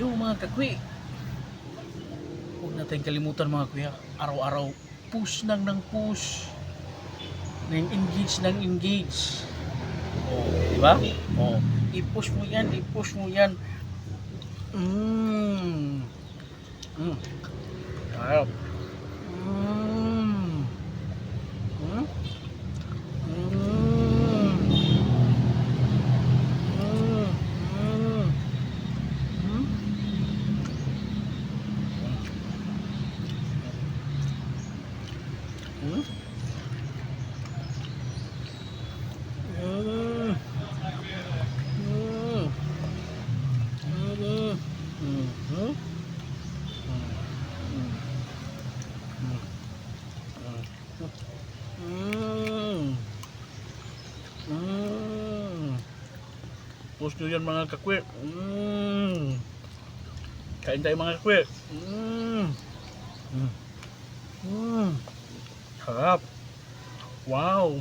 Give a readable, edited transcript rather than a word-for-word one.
Hello mga kakwi. Huwag natin kalimutan mga kuya. Araw-araw push ng push. Nang engage ng engage. Oh, di ba? Oh, i-push mo yan, i-push mo yan. Mmm. Mm. Sarap. Mmm. Mm. Mm. Mm. Mm. Mm. Mm. Mm. Mm. Mm. Mhm. Mm. Mm. Push nyo yan mga kakwi. Kain tayo mga kakwi. Sarap. Wow.